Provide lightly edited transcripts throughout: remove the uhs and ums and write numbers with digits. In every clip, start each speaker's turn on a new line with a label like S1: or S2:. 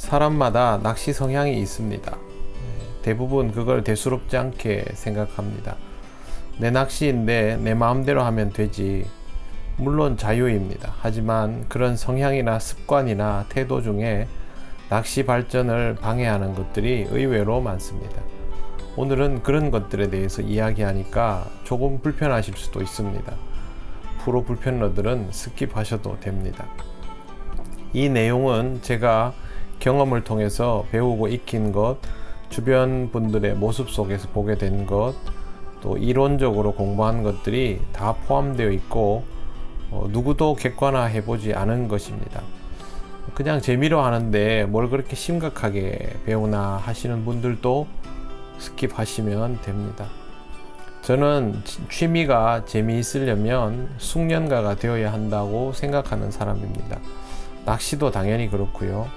S1: 사람마다 낚시 성향이 있습니다. 대부분 그걸 대수롭지 않게 생각합니다. 내 낚시인데 내 마음대로 하면 되지. 물론 자유입니다. 하지만 그런 성향이나 습관이나 태도 중에 낚시 발전을 방해하는 것들이 의외로 많습니다. 오늘은 그런 것들에 대해서 이야기하니까 조금 불편하실 수도 있습니다. 프로 불편러들은 스킵하셔도 됩니다. 이 내용은 제가 경험을 통해서 배우고 익힌 것, 주변 분들의 모습 속에서 보게 된 것, 또 이론적으로 공부한 것들이 다 포함되어 있고 누구도 객관화해 보지 않은 것입니다. 그냥 재미로 하는데 뭘 그렇게 심각하게 배우나 하시는 분들도 스킵하시면 됩니다. 저는 취미가 재미있으려면 숙련가가 되어야 한다고 생각하는 사람입니다. 낚시도 당연히 그렇고요.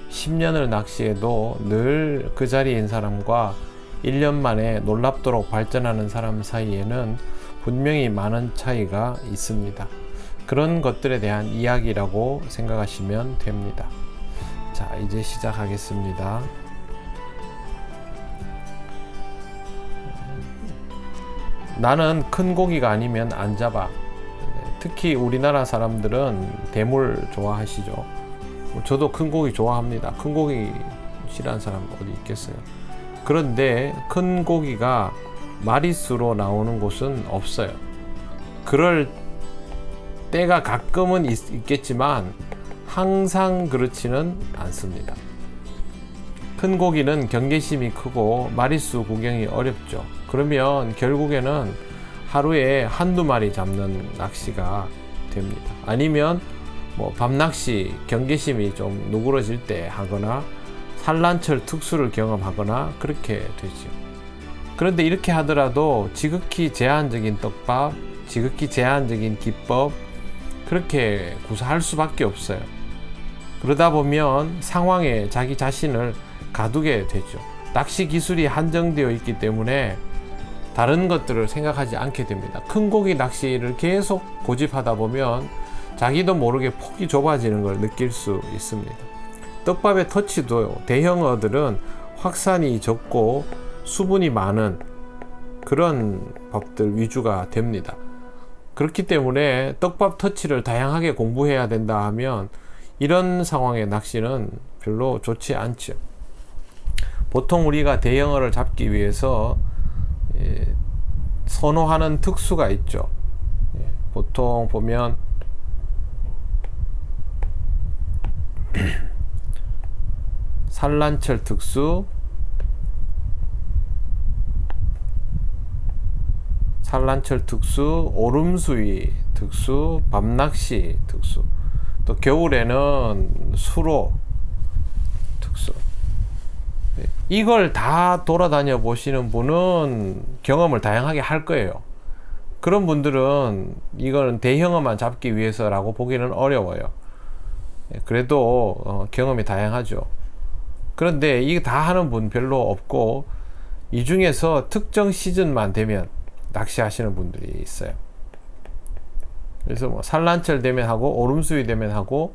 S1: 10년을 낚시해도 늘 그 자리인 사람과 1년 만에 놀랍도록 발전하는 사람 사이에는 분명히 많은 차이가 있습니다. 그런 것들에 대한 이야기라고 생각하시면 됩니다. 자, 이제 시작하겠습니다. 나는 큰 고기가 아니면 안 잡아. 특히 우리나라 사람들은 대물 좋아하시죠. 저도 큰 고기 좋아합니다. 큰 고기 싫어하는 사람 어디 있겠어요. 그런데 큰 고기가 마리수로 나오는 곳은 없어요. 그럴 때가 가끔은 있겠지만 항상 그렇지는 않습니다. 큰 고기는 경계심이 크고 마리수 구경이 어렵죠. 그러면 결국에는 하루에 한두 마리 잡는 낚시가 됩니다. 아니면 밤낚시 경계심이 좀 누그러질 때 하거나 산란철 특수를 경험하거나 그렇게 되죠. 그런데 이렇게 하더라도 지극히 제한적인 떡밥, 지극히 제한적인 기법 그렇게 구사할 수밖에 없어요. 그러다 보면 상황에 자기 자신을 가두게 되죠. 낚시 기술이 한정되어 있기 때문에 다른 것들을 생각하지 않게 됩니다. 큰 고기 낚시를 계속 고집하다 보면 자기도 모르게 폭이 좁아지는 걸 느낄 수 있습니다. 떡밥의 터치도 대형어들은 확산이 적고 수분이 많은 그런 법들 위주가 됩니다. 그렇기 때문에 떡밥 터치를 다양하게 공부해야 된다 하면 이런 상황의 낚시는 별로 좋지 않죠. 보통 우리가 대형어를 잡기 위해서 선호하는 특수가 있죠. 보통 보면 산란철 특수, 오름수위 특수, 밤낚시 특수, 또 겨울에는 수로 특수. 이걸 다 돌아다녀 보시는 분은 경험을 다양하게 할 거예요. 그런 분들은 이거는 대형어만 잡기 위해서라고 보기는 어려워요. 그래도 경험이 다양하죠. 그런데 이거 다 하는 분 별로 없고 이 중에서 특정 시즌만 되면 낚시하시는 분들이 있어요. 그래서 산란철 되면 하고 오름수위 되면 하고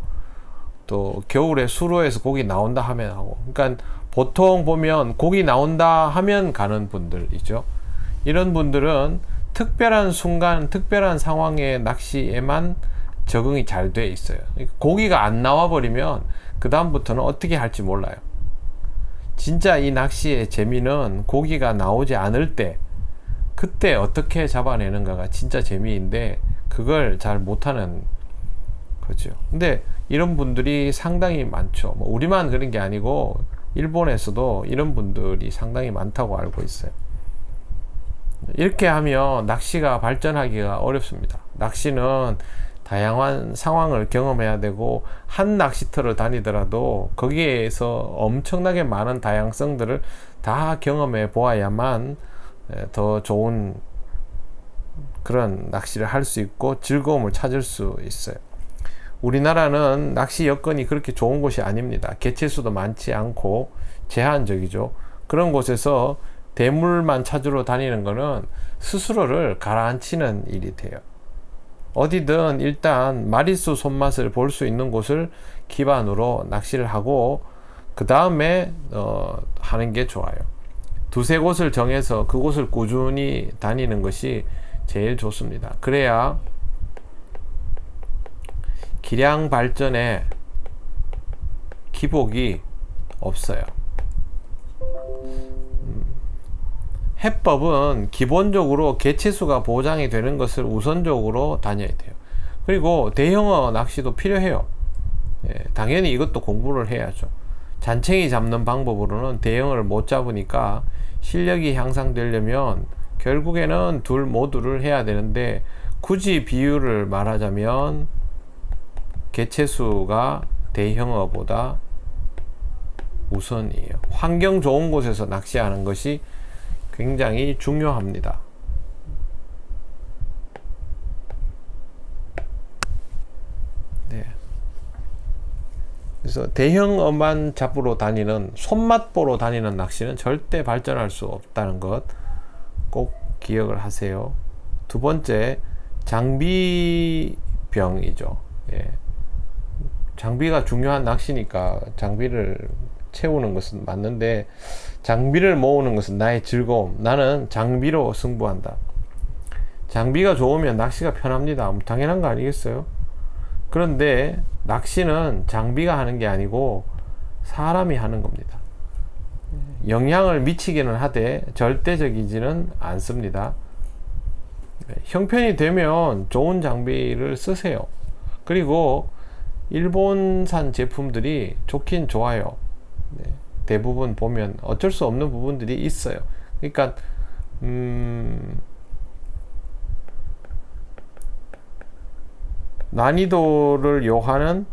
S1: 또 겨울에 수로에서 고기 나온다 하면 하고, 그러니까 보통 보면 고기 나온다 하면 가는 분들이죠. 이런 분들은 특별한 순간, 특별한 상황의 낚시에만 적응이 잘 돼 있어요. 고기가 안 나와 버리면 그 다음부터는 어떻게 할지 몰라요. 진짜 이 낚시의 재미는 고기가 나오지 않을 때 그때 어떻게 잡아내는가가 진짜 재미인데 그걸 잘 못하는 거죠. 근데 이런 분들이 상당히 많죠. 우리만 그런 게 아니고 일본에서도 이런 분들이 상당히 많다고 알고 있어요. 이렇게 하면 낚시가 발전하기가 어렵습니다. 낚시는 다양한 상황을 경험해야 되고 한 낚시터를 다니더라도 거기에서 엄청나게 많은 다양성들을 다 경험해 보아야만 더 좋은 그런 낚시를 할 수 있고 즐거움을 찾을 수 있어요. 우리나라는 낚시 여건이 그렇게 좋은 곳이 아닙니다. 개체수도 많지 않고 제한적이죠. 그런 곳에서 대물만 찾으러 다니는 거는 스스로를 가라앉히는 일이 돼요. 어디든 일단 마리수 손맛을 볼 수 있는 곳을 기반으로 낚시를 하고 그 다음에 하는 게 좋아요. 두세 곳을 정해서 그곳을 꾸준히 다니는 것이 제일 좋습니다. 그래야 기량 발전에 기복이 없어요. 해법은 기본적으로 개체수가 보장이 되는 것을 우선적으로 다녀야 돼요. 그리고 대형어 낚시도 필요해요. 예, 당연히 이것도 공부를 해야죠. 잔챙이 잡는 방법으로는 대형어를 못 잡으니까 실력이 향상되려면 결국에는 둘 모두를 해야 되는데, 굳이 비율을 말하자면 개체수가 대형어보다 우선이에요. 환경 좋은 곳에서 낚시하는 것이 굉장히 중요합니다. 네. 그래서 대형어만 잡으러 다니는, 손맛 보러 다니는 낚시는 절대 발전할 수 없다는 것 꼭 기억을 하세요. 두 번째, 장비병이죠. 예. 장비가 중요한 낚시니까 장비를 채우는 것은 맞는데, 장비를 모으는 것은 나의 즐거움, 나는 장비로 승부한다. 장비가 좋으면 낚시가 편합니다. 당연한 거 아니겠어요? 그런데 낚시는 장비가 하는 게 아니고 사람이 하는 겁니다. 영향을 미치기는 하되 절대적이지는 않습니다. 형편이 되면 좋은 장비를 쓰세요. 그리고 일본산 제품들이 좋긴 좋아요. 대부분 보면 어쩔 수 없는 부분들이 있어요. 그러니까 난이도를 요하는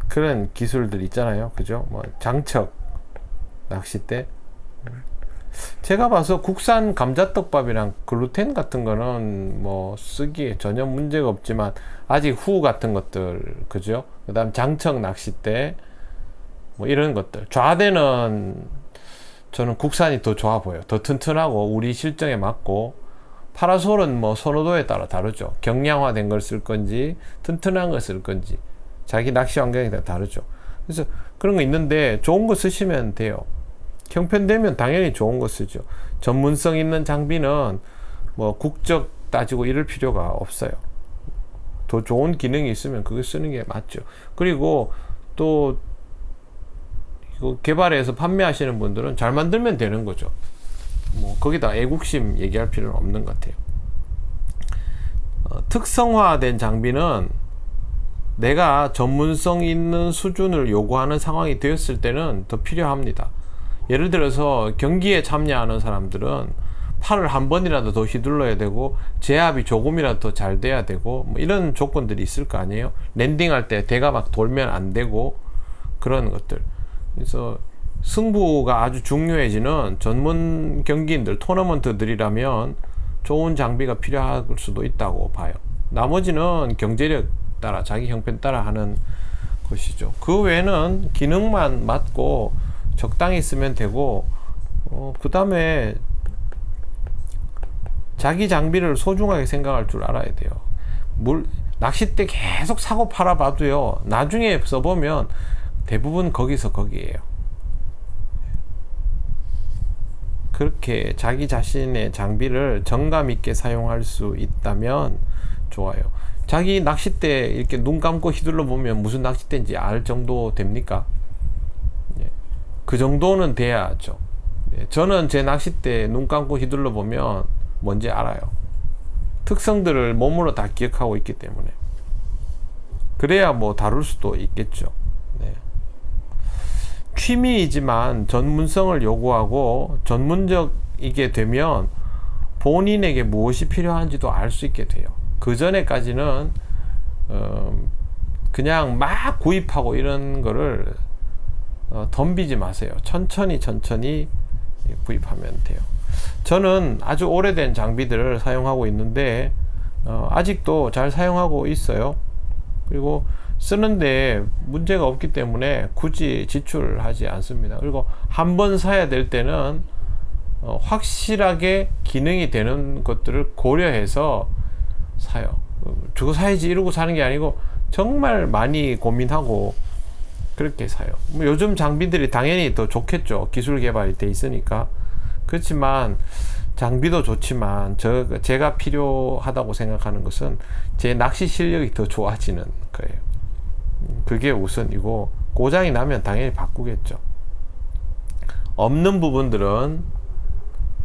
S1: 그런 기술들 있잖아요. 그죠? 뭐 장척 낚싯대. 제가 봐서 국산 감자떡밥이랑 글루텐 같은 거는 뭐 쓰기에 전혀 문제가 없지만, 아직 후 같은 것들, 그죠? 그 다음 장척 낚싯대, 뭐 이런 것들. 좌대는 저는 국산이 더 좋아 보여요. 더 튼튼하고 우리 실정에 맞고. 파라솔은 뭐 선호도에 따라 다르죠. 경량화된 걸 쓸 건지 튼튼한 걸 쓸 건지 자기 낚시 환경에 따라 다르죠. 그래서 그런 거 있는데 좋은 거 쓰시면 돼요. 형편되면 당연히 좋은 거 쓰죠. 전문성 있는 장비는 뭐 국적 따지고 이럴 필요가 없어요. 더 좋은 기능이 있으면 그거 쓰는 게 맞죠. 그리고 또 이거 개발해서 판매하시는 분들은 잘 만들면 되는 거죠. 뭐 거기다 애국심 얘기할 필요는 없는 것 같아요. 특성화된 장비는 내가 전문성 있는 수준을 요구하는 상황이 되었을 때는 더 필요합니다. 예를 들어서 경기에 참여하는 사람들은 팔을 한 번이라도 더 휘둘러야 되고, 제압이 조금이라도 더 잘 돼야 되고, 뭐 이런 조건들이 있을 거 아니에요. 랜딩할 때 대가 막 돌면 안 되고, 그런 것들. 그래서 승부가 아주 중요해지는 전문 경기인들, 토너먼트들이라면 좋은 장비가 필요할 수도 있다고 봐요. 나머지는 경제력 따라, 자기 형편 따라 하는 것이죠. 그 외에는 기능만 맞고 적당히 쓰면 되고, 그 다음에 자기 장비를 소중하게 생각할 줄 알아야 돼요. 낚싯대 계속 사고 팔아 봐도요, 나중에 써보면 대부분 거기서 거기에요. 그렇게 자기 자신의 장비를 정감 있게 사용할 수 있다면 좋아요. 자기 낚싯대 이렇게 눈 감고 휘둘러 보면 무슨 낚싯대인지 알 정도 됩니까? 그 정도는 돼야죠. 저는 제 낚싯대 눈 감고 휘둘러 보면 뭔지 알아요. 특성들을 몸으로 다 기억하고 있기 때문에. 그래야 뭐 다룰 수도 있겠죠. 네. 취미이지만 전문성을 요구하고 전문적이게 되면 본인에게 무엇이 필요한지도 알 수 있게 돼요. 그 전에까지는 그냥 막 구입하고 이런 거를 덤비지 마세요. 천천히 구입하면 돼요. 저는 아주 오래된 장비들을 사용하고 있는데 아직도 잘 사용하고 있어요. 그리고 쓰는데 문제가 없기 때문에 굳이 지출하지 않습니다. 그리고 한번 사야 될 때는 확실하게 기능이 되는 것들을 고려해서 사요. 저거 사야지 이러고 사는 게 아니고 정말 많이 고민하고 그렇게 사요. 뭐 요즘 장비들이 당연히 더 좋겠죠. 기술 개발이 돼 있으니까. 그렇지만 장비도 좋지만 제가 필요하다고 생각하는 것은 제 낚시 실력이 더 좋아지는 거예요. 그게 우선이고, 고장이 나면 당연히 바꾸겠죠. 없는 부분들은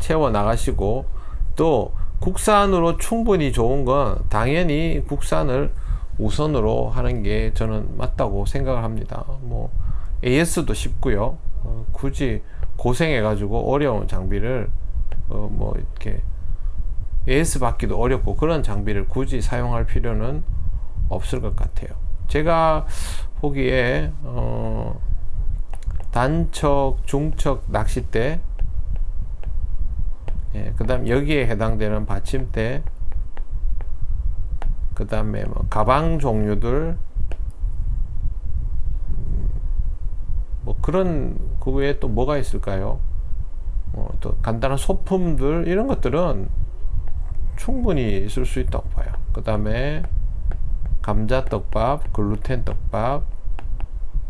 S1: 채워 나가시고, 또 국산으로 충분히 좋은 건 당연히 국산을 우선으로 하는 게 저는 맞다고 생각을 합니다. 뭐 AS도 쉽고요. 굳이 고생해 가지고 어려운 장비를 뭐 이렇게 AS 받기도 어렵고 그런 장비를 굳이 사용할 필요는 없을 것 같아요. 제가 보기에 단척, 중척 낚싯대, 그 다음 여기에 해당되는 받침대, 그 다음에 뭐 가방 종류들, 뭐 그런, 그 외에 또 뭐가 있을까요? 또 간단한 소품들, 이런 것들은 충분히 쓸 수 있다고 봐요. 그 다음에 감자떡밥, 글루텐 떡밥,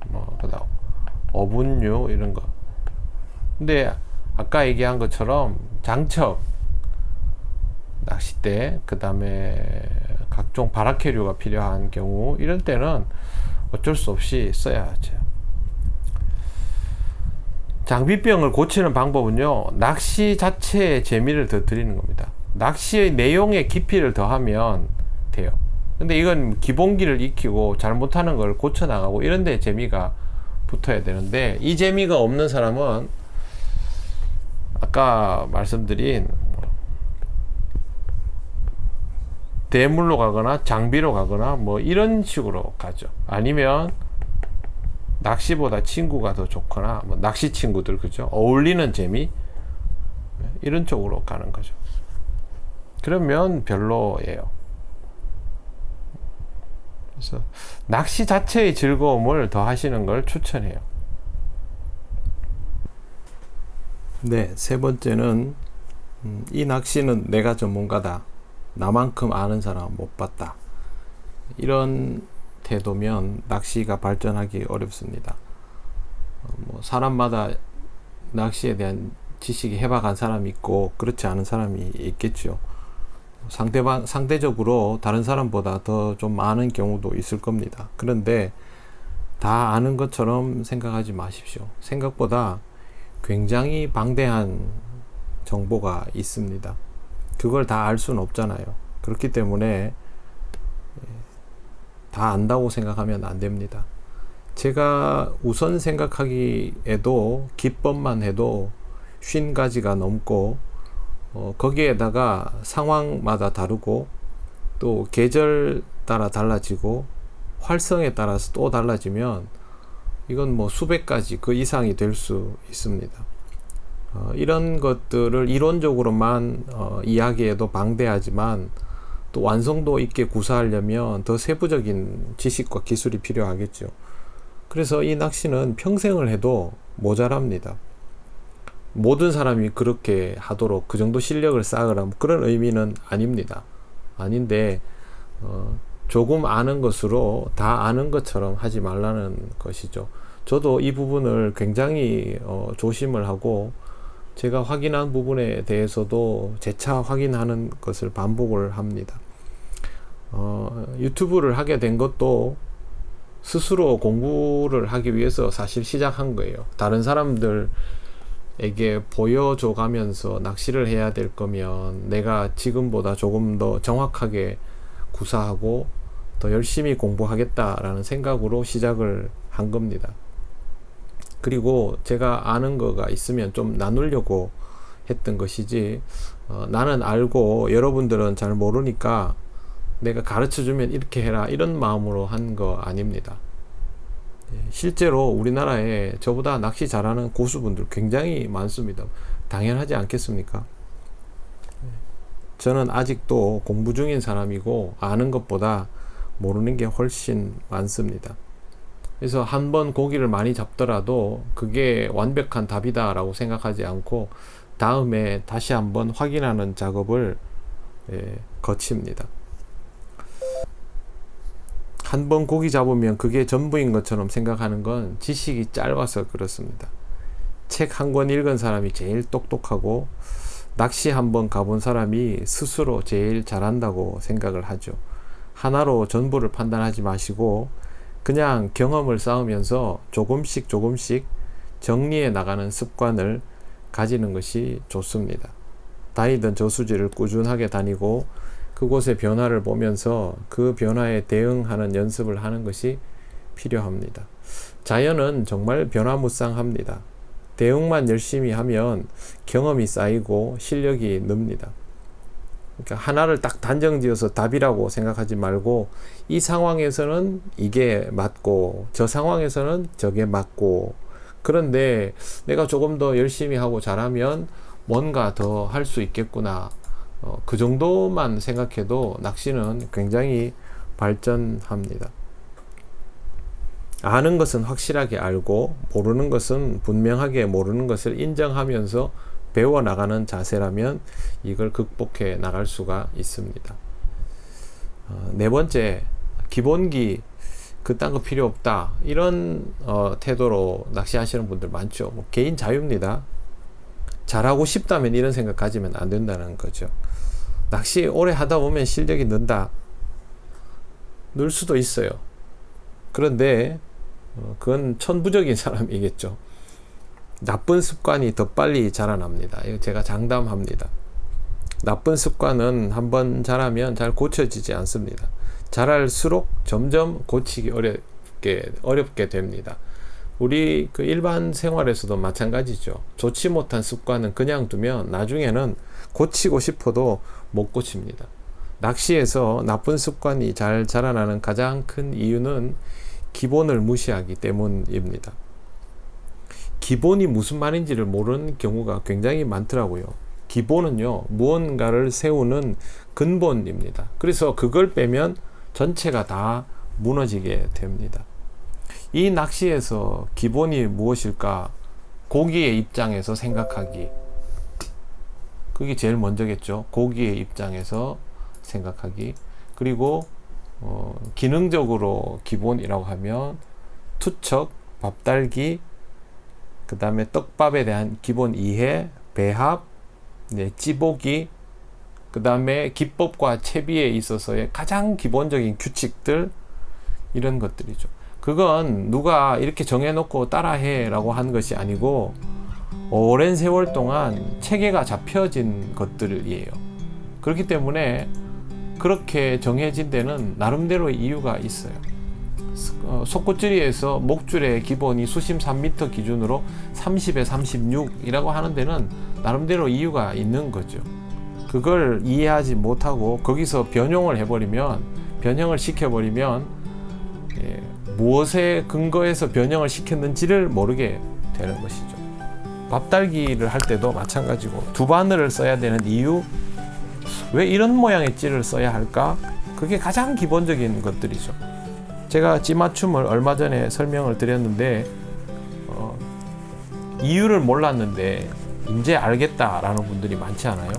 S1: 뭐 그다음 어분류 이런 거. 근데 아까 얘기한 것처럼 장척, 낚싯대, 그 다음에 각종 바라케류가 필요한 경우, 이런 때는 어쩔 수 없이 써야 하죠. 장비병을 고치는 방법은요, 낚시 자체의 재미를 더 드리는 겁니다. 낚시의 내용의 깊이를 더하면 돼요. 근데 이건 기본기를 익히고 잘못하는 걸 고쳐나가고 이런 데 재미가 붙어야 되는데, 이 재미가 없는 사람은 아까 말씀드린 대물로 가거나 장비로 가거나 뭐 이런 식으로 가죠. 아니면 낚시보다 친구가 더 좋거나 뭐 낚시 친구들, 그죠? 어울리는 재미, 이런 쪽으로 가는 거죠. 그러면 별로예요. 그래서 낚시 자체의 즐거움을 더 하시는 걸 추천해요. 네, 세 번째는 이 낚시는 내가 전문가다, 나만큼 아는 사람 못 봤다, 이런 태도면 낚시가 발전하기 어렵습니다. 뭐 사람마다 낚시에 대한 지식이 해박한 사람이 있고 그렇지 않은 사람이 있겠죠. 상대적으로 다른 사람보다 더 좀 아는 경우도 있을 겁니다. 그런데 다 아는 것처럼 생각하지 마십시오. 생각보다 굉장히 방대한 정보가 있습니다. 그걸 다 알 수는 없잖아요. 그렇기 때문에 다 안다고 생각하면 안 됩니다. 제가 우선 생각하기에도 기법만 해도 50가지가 넘고, 거기에다가 상황마다 다르고 또 계절 따라 달라지고 활성에 따라서 또 달라지면 이건 뭐 수백 가지 그 이상이 될 수 있습니다. 이런 것들을 이론적으로만 이야기해도 방대하지만 또 완성도 있게 구사하려면 더 세부적인 지식과 기술이 필요하겠죠. 그래서 이 낚시는 평생을 해도 모자랍니다. 모든 사람이 그렇게 하도록 그 정도 실력을 쌓으라, 그런 의미는 아닙니다. 아닌데 조금 아는 것으로 다 아는 것처럼 하지 말라는 것이죠. 저도 이 부분을 굉장히 조심을 하고, 제가 확인한 부분에 대해서도 재차 확인하는 것을 반복을 합니다. 유튜브를 하게 된 것도 스스로 공부를 하기 위해서 사실 시작한 거예요. 다른 사람들에게 보여줘 가면서 낚시를 해야 될 거면 내가 지금보다 조금 더 정확하게 구사하고 더 열심히 공부하겠다라는 생각으로 시작을 한 겁니다. 그리고 제가 아는 거가 있으면 좀 나누려고 했던 것이지, 나는 알고 여러분들은 잘 모르니까 내가 가르쳐주면 이렇게 해라, 이런 마음으로 한 거 아닙니다. 실제로 우리나라에 저보다 낚시 잘하는 고수분들 굉장히 많습니다. 당연하지 않겠습니까? 저는 아직도 공부 중인 사람이고 아는 것보다 모르는 게 훨씬 많습니다. 그래서 한번 고기를 많이 잡더라도 그게 완벽한 답이다 라고 생각하지 않고 다음에 다시 한번 확인하는 작업을 거칩니다. 한 번 고기 잡으면 그게 전부인 것처럼 생각하는 건 지식이 짧아서 그렇습니다. 책 한 권 읽은 사람이 제일 똑똑하고 낚시 한 번 가본 사람이 스스로 제일 잘한다고 생각을 하죠. 하나로 전부를 판단하지 마시고 그냥 경험을 쌓으면서 조금씩 정리해 나가는 습관을 가지는 것이 좋습니다. 다니던 저수지를 꾸준하게 다니고 그곳의 변화를 보면서 그 변화에 대응하는 연습을 하는 것이 필요합니다. 자연은 정말 변화무쌍합니다. 대응만 열심히 하면 경험이 쌓이고 실력이 늡니다. 그러니까 하나를 딱 단정지어서 답이라고 생각하지 말고 이 상황에서는 이게 맞고 저 상황에서는 저게 맞고, 그런데 내가 조금 더 열심히 하고 잘하면 뭔가 더 할 수 있겠구나, 그 정도만 생각해도 낚시는 굉장히 발전합니다. 아는 것은 확실하게 알고 모르는 것은 분명하게 모르는 것을 인정하면서 배워나가는 자세라면 이걸 극복해 나갈 수가 있습니다. 네 번째, 기본기 그딴 거 필요 없다, 이런 태도로 낚시하시는 분들 많죠. 뭐 개인 자유입니다. 잘하고 싶다면 이런 생각 가지면 안 된다는 거죠. 낚시 오래 하다 보면 실력이 는다, 늘 수도 있어요. 그런데 그건 천부적인 사람이겠죠. 나쁜 습관이 더 빨리 자라납니다. 이거 제가 장담합니다. 나쁜 습관은 한번 자라면 잘 고쳐지지 않습니다. 자랄수록 점점 고치기 어렵게 됩니다. 우리 그 일반 생활에서도 마찬가지죠. 좋지 못한 습관은 그냥 두면 나중에는 고치고 싶어도 못 고칩니다. 낚시에서 나쁜 습관이 잘 자라나는 가장 큰 이유는 기본을 무시하기 때문입니다. 기본이 무슨 말인지를 모르는 경우가 굉장히 많더라고요. 기본은요, 무언가를 세우는 근본입니다. 그래서 그걸 빼면 전체가 다 무너지게 됩니다. 이 낚시에서 기본이 무엇일까? 고기의 입장에서 생각하기. 그게 제일 먼저겠죠. 고기의 입장에서 생각하기. 그리고 기능적으로 기본이라고 하면 투척, 밥달기, 그 다음에 떡밥에 대한 기본 이해, 배합, 찌보기, 그 다음에 기법과 채비에 있어서의 가장 기본적인 규칙들, 이런 것들이죠. 그건 누가 이렇게 정해놓고 따라해 라고 한 것이 아니고 오랜 세월 동안 체계가 잡혀진 것들이에요. 그렇기 때문에 그렇게 정해진 데는 나름대로 이유가 있어요. 속꽃질이에서 목줄의 기본이 수심 3m 기준으로 30에 36이라고 하는 데는 나름대로 이유가 있는 거죠. 그걸 이해하지 못하고 거기서 변형을 시켜버리면 무엇에 근거해서 변형을 시켰는지를 모르게 되는 것이죠. 밥달기를 할 때도 마찬가지고 두 바늘을 써야 되는 이유, 왜 이런 모양의 찌를 써야 할까? 그게 가장 기본적인 것들이죠. 제가 찌맞춤을 얼마 전에 설명을 드렸는데 이유를 몰랐는데 이제 알겠다라는 분들이 많지 않아요?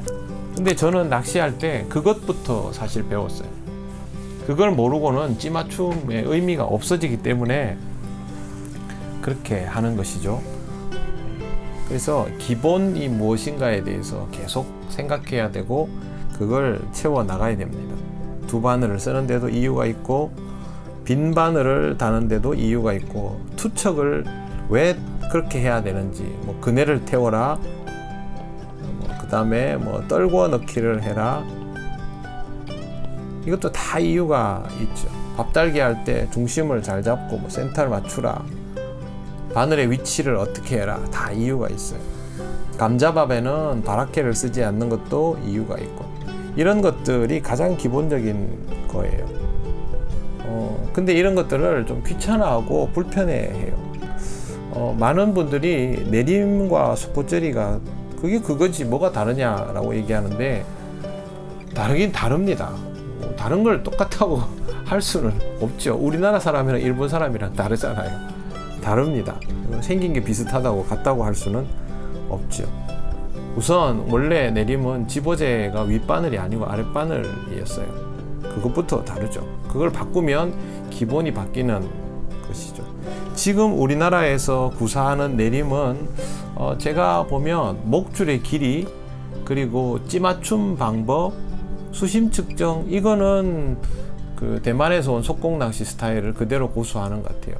S1: 근데 저는 낚시할 때 그것부터 사실 배웠어요. 그걸 모르고는 찌맞춤의 의미가 없어지기 때문에 그렇게 하는 것이죠. 그래서 기본이 무엇인가에 대해서 계속 생각해야 되고 그걸 채워 나가야 됩니다. 두 바늘을 쓰는데도 이유가 있고 빈 바늘을 다는데도 이유가 있고 투척을 왜 그렇게 해야 되는지, 뭐 그네를 태워라, 그 다음에 뭐 떨궈 넣기를 해라, 이것도 다 이유가 있죠. 밥달기 할 때 중심을 잘 잡고 뭐 센터를 맞추라, 바늘의 위치를 어떻게 해라, 다 이유가 있어요. 감자밥에는 바라케를 쓰지 않는 것도 이유가 있고, 이런 것들이 가장 기본적인 거예요. 근데 이런 것들을 좀 귀찮아하고 불편해해요. 많은 분들이 내림과 속꽃절이가 그게 그거지 뭐가 다르냐라고 얘기하는데 다르긴 다릅니다. 다른 걸 똑같다고 할 수는 없죠. 우리나라 사람이랑 일본 사람이랑 다르잖아요. 다릅니다. 생긴 게 비슷하다고 같다고 할 수는 없죠. 우선 원래 내림은 집어제가 윗바늘이 아니고 아랫바늘이었어요. 그것부터 다르죠. 그걸 바꾸면 기본이 바뀌는 것이죠. 지금 우리나라에서 구사하는 내림은 제가 보면 목줄의 길이, 그리고 찌맞춤 방법, 수심 측정, 이거는 그 대만에서 온 속공 낚시 스타일을 그대로 고수하는 것 같아요.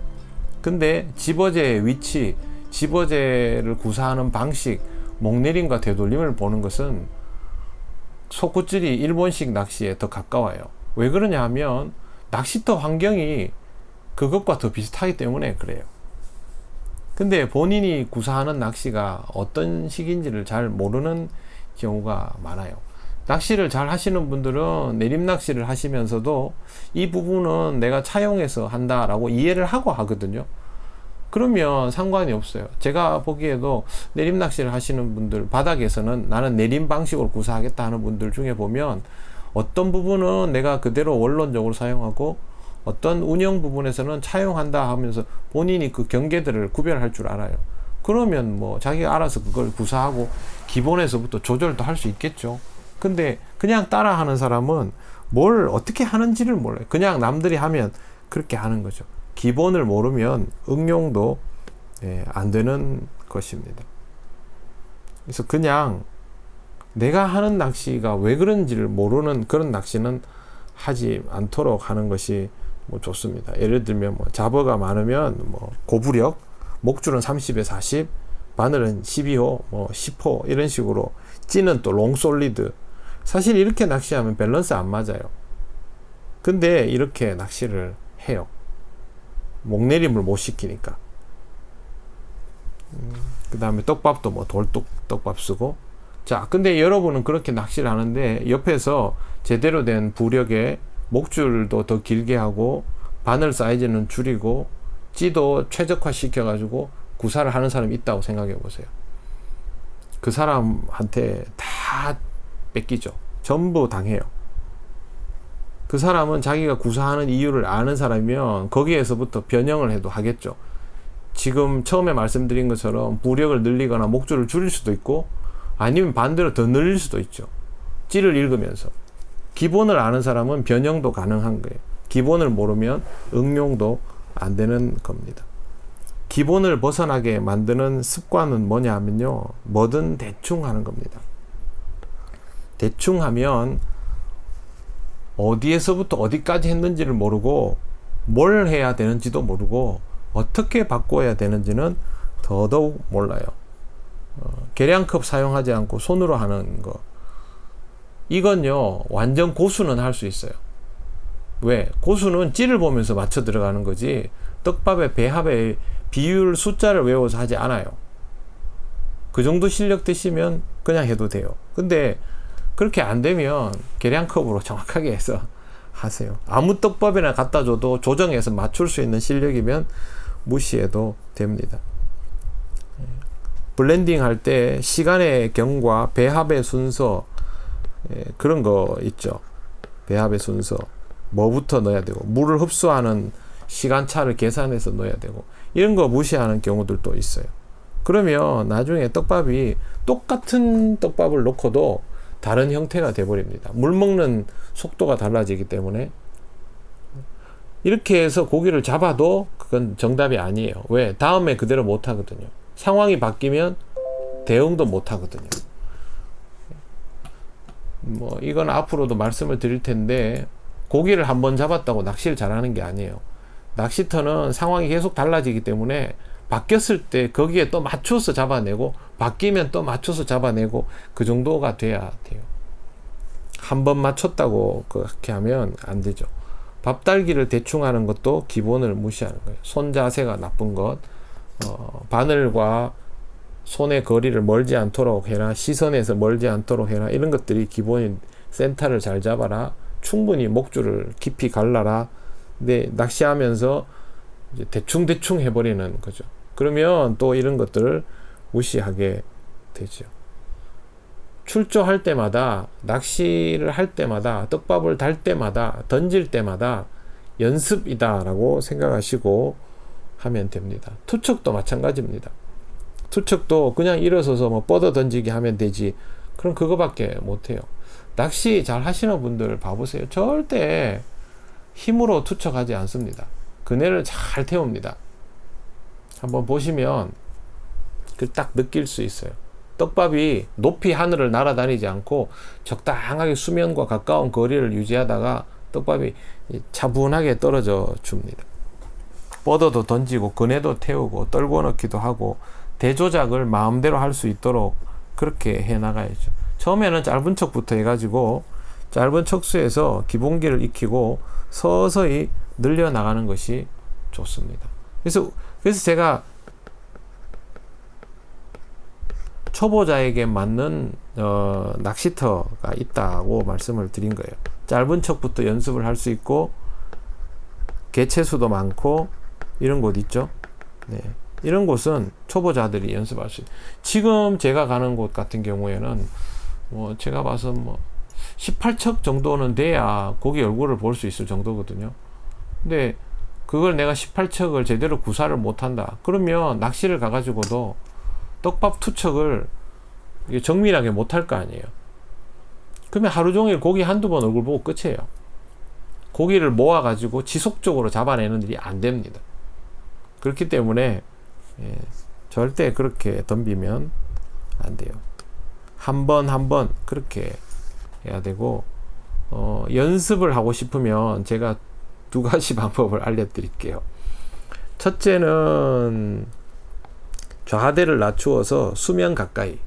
S1: 근데 집어제의 위치, 집어제를 구사하는 방식, 목내림과 되돌림을 보는 것은 속구질이 일본식 낚시에 더 가까워요. 왜 그러냐 하면 낚시터 환경이 그것과 더 비슷하기 때문에 그래요. 근데 본인이 구사하는 낚시가 어떤 식인지를 잘 모르는 경우가 많아요. 낚시를 잘 하시는 분들은 내림 낚시를 하시면서도 이 부분은 내가 차용해서 한다라고 이해를 하고 하거든요. 그러면 상관이 없어요. 제가 보기에도 내림 낚시를 하시는 분들, 바닥에서는 나는 내림 방식으로 구사하겠다 하는 분들 중에 보면 어떤 부분은 내가 그대로 원론적으로 사용하고 어떤 운영 부분에서는 차용한다 하면서 본인이 그 경계들을 구별할 줄 알아요. 그러면 뭐 자기가 알아서 그걸 구사하고 기본에서부터 조절도 할 수 있겠죠. 근데 그냥 따라 하는 사람은 뭘 어떻게 하는지를 몰라요. 그냥 남들이 하면 그렇게 하는 거죠. 기본을 모르면 응용도 안 되는 것입니다. 그래서 그냥 내가 하는 낚시가 왜 그런지를 모르는 그런 낚시는 하지 않도록 하는 것이 뭐 좋습니다. 예를 들면 뭐 잡어가 많으면 뭐 고부력, 목줄은 30에 40, 바늘은 12호, 뭐 10호 이런 식으로, 찌는 또 롱솔리드. 사실 이렇게 낚시하면 밸런스 안 맞아요. 근데 이렇게 낚시를 해요. 목내림을 못 시키니까. 그 다음에 떡밥도 뭐 떡밥 쓰고. 자, 근데 여러분은 그렇게 낚시를 하는데 옆에서 제대로 된 부력에 목줄도 더 길게 하고 바늘 사이즈는 줄이고 찌도 최적화 시켜가지고 구사를 하는 사람이 있다고 생각해 보세요. 그 사람한테 다 뺏기죠. 전부 당해요. 그 사람은 자기가 구사하는 이유를 아는 사람이면 거기에서부터 변형을 해도 하겠죠. 지금 처음에 말씀드린 것처럼 부력을 늘리거나 목줄을 줄일 수도 있고 아니면 반대로 더 늘릴 수도 있죠. 찌를 읽으면서. 기본을 아는 사람은 변형도 가능한 거예요. 기본을 모르면 응용도 안 되는 겁니다. 기본을 벗어나게 만드는 습관은 뭐냐 하면요, 뭐든 대충 하는 겁니다. 대충 하면 어디에서부터 어디까지 했는지를 모르고 뭘 해야 되는지도 모르고 어떻게 바꿔야 되는지는 더더욱 몰라요. 계량컵 사용하지 않고 손으로 하는 거, 이건요 완전 고수는 할 수 있어요. 왜? 고수는 찌를 보면서 맞춰 들어가는 거지 떡밥의 배합의 비율 숫자를 외워서 하지 않아요. 그 정도 실력 되시면 그냥 해도 돼요. 근데 그렇게 안 되면 계량컵으로 정확하게 해서 하세요. 아무 떡밥이나 갖다 줘도 조정해서 맞출 수 있는 실력이면 무시해도 됩니다. 블렌딩 할 때 시간의 경과, 배합의 순서, 그런 거 있죠. 배합의 순서, 뭐부터 넣어야 되고, 물을 흡수하는 시간차를 계산해서 넣어야 되고, 이런 거 무시하는 경우들도 있어요. 그러면 나중에 떡밥이 똑같은 떡밥을 놓고도 다른 형태가 돼버립니다. 물 먹는 속도가 달라지기 때문에. 이렇게 해서 고기를 잡아도 그건 정답이 아니에요. 왜? 다음에 그대로 못 하거든요. 상황이 바뀌면 대응도 못 하거든요. 뭐 이건 앞으로도 말씀을 드릴 텐데, 고기를 한번 잡았다고 낚시를 잘하는 게 아니에요. 낚시터는 상황이 계속 달라지기 때문에 바뀌었을 때 거기에 또 맞춰서 잡아내고, 바뀌면 또 맞춰서 잡아내고, 그 정도가 돼야 돼요. 한 번 맞췄다고 그렇게 하면 안 되죠. 밥달기를 대충 하는 것도 기본을 무시하는 거예요. 손 자세가 나쁜 것, 바늘과 손의 거리를 멀지 않도록 해라, 시선에서 멀지 않도록 해라, 이런 것들이 기본인. 센터를 잘 잡아라, 충분히 목줄을 깊이 갈라라. 근데 낚시하면서 이제 대충 해버리는 거죠. 그러면 또 이런 것들을 무시하게 되죠. 출조할 때마다, 낚시를 할 때마다, 떡밥을 달 때마다, 던질 때마다 연습이다 라고 생각하시고 하면 됩니다. 투척도 마찬가지입니다. 투척도 그냥 일어서서 뭐 뻗어 던지기 하면 되지, 그럼 그거밖에 못해요. 낚시 잘 하시는 분들 봐보세요. 절대 힘으로 투척하지 않습니다. 그네를 잘 태웁니다. 한번 보시면 그 딱 느낄 수 있어요. 떡밥이 높이 하늘을 날아다니지 않고 적당하게 수면과 가까운 거리를 유지하다가 떡밥이 차분하게 떨어져 줍니다. 뻗어도 던지고 그네도 태우고 떨궈 넣기도 하고 대조작을 마음대로 할 수 있도록 그렇게 해 나가야죠. 처음에는 짧은 척부터 해가지고 짧은 척수에서 기본기를 익히고 서서히 늘려 나가는 것이 좋습니다. 그래서 제가 초보자에게 맞는 낚시터가 있다고 말씀을 드린 거예요. 짧은 척부터 연습을 할 수 있고 개체수도 많고 이런 곳 있죠. 네. 이런 곳은 초보자들이 연습할 수 있어요. 지금 제가 가는 곳 같은 경우에는 제가 봐서 18척 정도는 돼야 고기 얼굴을 볼 수 있을 정도거든요. 근데 그걸 내가 18척을 제대로 구사를 못한다. 그러면 낚시를 가가지고도 떡밥 투척을 정밀하게 못할 거 아니에요. 그러면 하루 종일 고기 한두 번 얼굴 보고 끝이에요. 고기를 모아가지고 지속적으로 잡아내는 일이 안 됩니다. 그렇기 때문에 절대 그렇게 덤비면 안 돼요. 한 번 그렇게 해야 되고 연습을 하고 싶으면 제가 두 가지 방법을 알려드릴게요. 첫째는 좌대를 낮추어서 수면 가까이.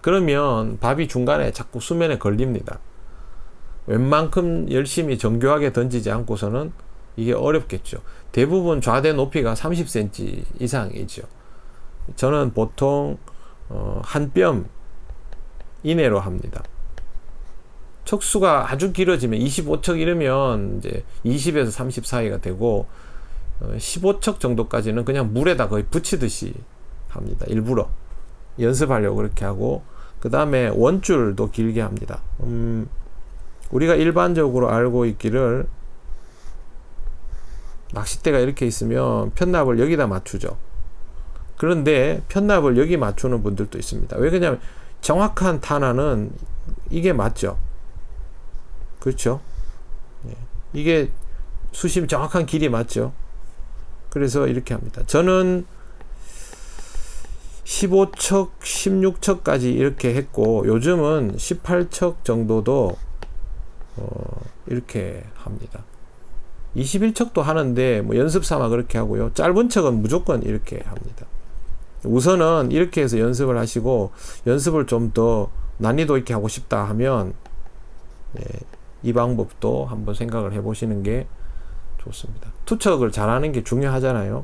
S1: 그러면 밥이 중간에 자꾸 수면에 걸립니다. 웬만큼 열심히 정교하게 던지지 않고서는 이게 어렵겠죠. 대부분 좌대 높이가 30cm 이상이죠. 저는 보통 한 뼘 이내로 합니다. 척수가 아주 길어지면 25척 이르면 이제 20에서 30 사이가 되고 15척 정도까지는 그냥 물에다 거의 붙이듯이 합니다. 일부러 연습하려고 그렇게 하고, 그 다음에 원줄도 길게 합니다. 우리가 일반적으로 알고 있기를 낚싯대가 이렇게 있으면 편납을 여기다 맞추죠. 그런데 편납을 여기 맞추는 분들도 있습니다. 왜 그러냐면 정확한 탄화는 이게 맞죠. 그렇죠. 이게 수심 정확한 길이 맞죠. 그래서 이렇게 합니다. 저는 15척, 16척까지 이렇게 했고, 요즘은 18척 정도도 이렇게 합니다. 21척도 하는데 연습 삼아 그렇게 하고요. 짧은 척은 무조건 이렇게 합니다. 우선은 이렇게 해서 연습을 하시고, 연습을 좀 더 난이도 있게 하고 싶다 하면 이 방법도 한번 생각을 해 보시는 게 좋습니다. 투척을 잘하는 게 중요하잖아요.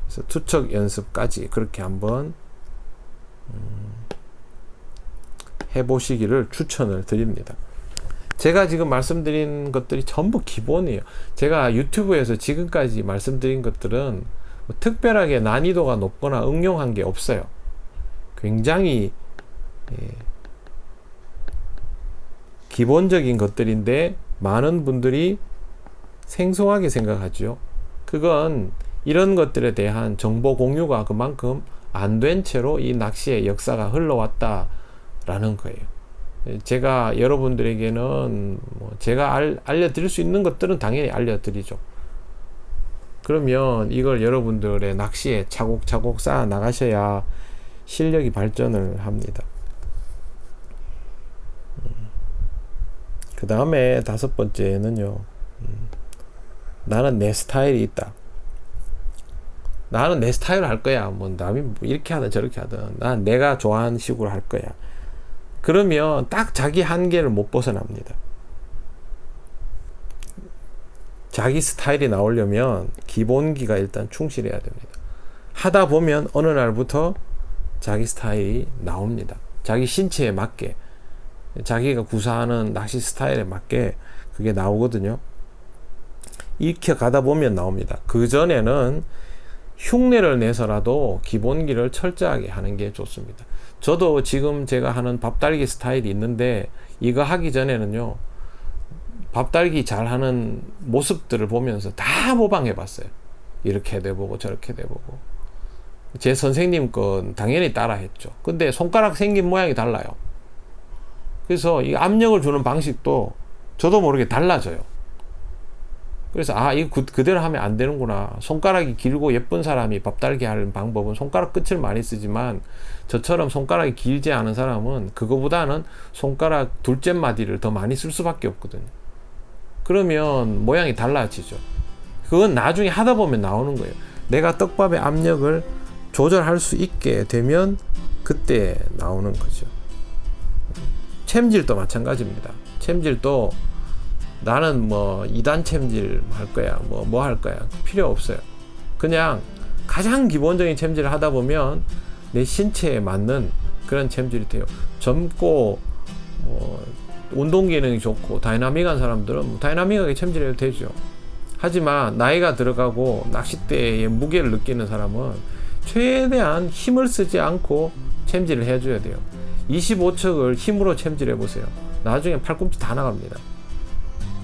S1: 그래서 투척 연습까지 그렇게 한번 해보시기를 추천을 드립니다. 제가 지금 말씀드린 것들이 전부 기본이에요. 제가 유튜브에서 지금까지 말씀드린 것들은 뭐 특별하게 난이도가 높거나 응용한 게 없어요. 굉장히 기본적인 것들인데 많은 분들이 생소하게 생각하죠. 그건 이런 것들에 대한 정보 공유가 그만큼 안 된 채로 이 낚시의 역사가 흘러왔다라는 거예요. 제가 여러분들에게는 제가 알려드릴 수 있는 것들은 당연히 알려드리죠. 그러면 이걸 여러분들의 낚시에 차곡차곡 쌓아 나가셔야 실력이 발전을 합니다. 그 다음에 다섯 번째는요, 나는 내 스타일이 있다. 나는 내 스타일을 할 거야. 뭐 남이 이렇게 하든 저렇게 하든 난 내가 좋아하는 식으로 할 거야. 그러면 딱 자기 한계를 못 벗어납니다. 자기 스타일이 나오려면 기본기가 일단 충실해야 됩니다. 하다 보면 어느 날부터 자기 스타일이 나옵니다. 자기 신체에 맞게, 자기가 구사하는 낚시 스타일에 맞게 그게 나오거든요. 익혀 가다 보면 나옵니다. 그 전에는 흉내를 내서라도 기본기를 철저하게 하는 게 좋습니다. 저도 지금 제가 하는 밥달기 스타일이 있는데, 이거 하기 전에는요, 밥달기 잘하는 모습들을 보면서 다 모방해 봤어요. 이렇게 돼보고 저렇게 돼보고. 제 선생님 건 당연히 따라 했죠. 근데 손가락 생긴 모양이 달라요. 그래서 이 압력을 주는 방식도 저도 모르게 달라져요. 그래서 이거 그대로 하면 안 되는구나. 손가락이 길고 예쁜 사람이 밥 달게 하는 방법은 손가락 끝을 많이 쓰지만, 저처럼 손가락이 길지 않은 사람은 그거보다는 손가락 둘째 마디를 더 많이 쓸 수밖에 없거든요. 그러면 모양이 달라지죠. 그건 나중에 하다 보면 나오는 거예요. 내가 떡밥의 압력을 조절할 수 있게 되면 그때 나오는 거죠. 챔질도 마찬가지입니다. 챔질도 나는 뭐 2단 챔질 할 거야, 뭐 할 거야, 필요 없어요. 그냥 가장 기본적인 챔질을 하다 보면 내 신체에 맞는 그런 챔질이 돼요. 젊고 운동 기능이 좋고 다이나믹한 사람들은 다이나믹하게 챔질해도 되죠. 하지만 나이가 들어가고 낚싯대의 무게를 느끼는 사람은 최대한 힘을 쓰지 않고 챔질을 해줘야 돼요. 25척을 힘으로 챔질해 보세요. 나중에 팔꿈치 다 나갑니다.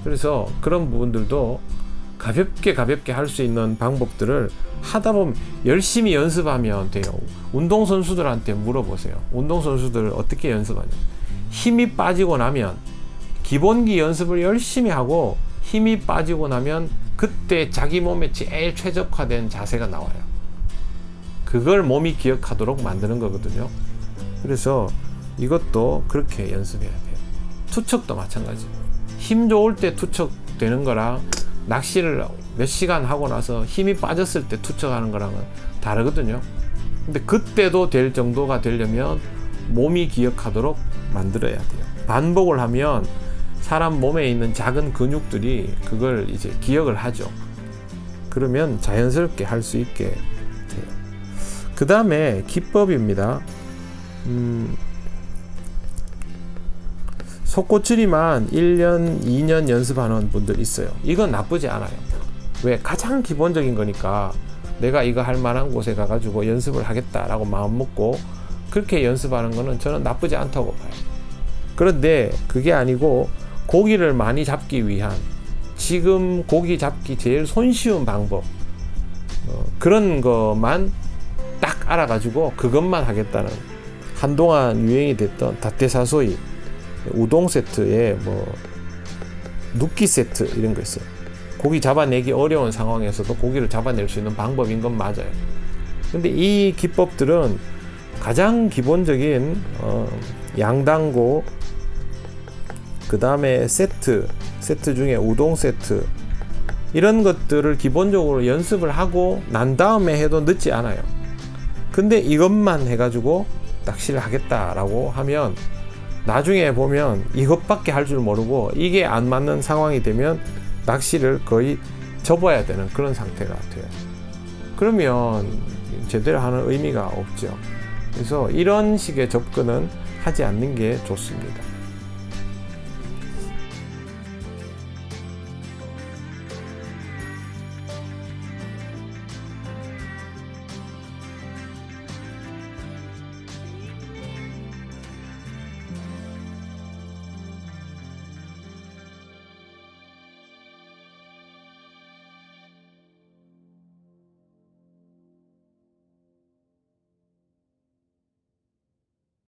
S1: 그래서 그런 부분들도 가볍게 할 수 있는 방법들을 하다 보면 열심히 연습하면 돼요. 운동선수들한테 물어보세요. 운동선수들 어떻게 연습하냐. 힘이 빠지고 나면, 기본기 연습을 열심히 하고 힘이 빠지고 나면 그때 자기 몸에 제일 최적화된 자세가 나와요. 그걸 몸이 기억하도록 만드는 거거든요. 그래서 이것도 그렇게 연습해야 돼요. 투척도 마찬가지. 힘 좋을 때 투척 되는 거랑 낚시를 몇 시간 하고 나서 힘이 빠졌을 때 투척하는 거랑은 다르거든요. 근데 그때도 될 정도가 되려면 몸이 기억하도록 만들어야 돼요. 반복을 하면 사람 몸에 있는 작은 근육들이 그걸 이제 기억을 하죠. 그러면 자연스럽게 할 수 있게 돼요. 그 다음에 기법입니다. 속고추리만 1년, 2년 연습하는 분들 있어요. 이건 나쁘지 않아요. 왜? 가장 기본적인 거니까 내가 이거 할 만한 곳에 가가지고 연습을 하겠다라고 마음 먹고 그렇게 연습하는 거는 저는 나쁘지 않다고 봐요. 그런데 그게 아니고 고기를 많이 잡기 위한, 지금 고기 잡기 제일 손쉬운 방법, 그런 것만 딱 알아가지고 그것만 하겠다는, 한동안 유행이 됐던 다테사소이 우동 세트에 눕기 세트 이런 거 있어요. 고기 잡아내기 어려운 상황에서도 고기를 잡아낼 수 있는 방법인 건 맞아요. 근데 이 기법들은 가장 기본적인 양단고, 그 다음에 세트 중에 우동 세트, 이런 것들을 기본적으로 연습을 하고 난 다음에 해도 늦지 않아요. 근데 이것만 해가지고 낚시를 하겠다라고 하면 나중에 보면 이것밖에 할 줄 모르고 이게 안 맞는 상황이 되면 낚시를 거의 접어야 되는 그런 상태가 돼요. 그러면 제대로 하는 의미가 없죠. 그래서 이런 식의 접근은 하지 않는 게 좋습니다.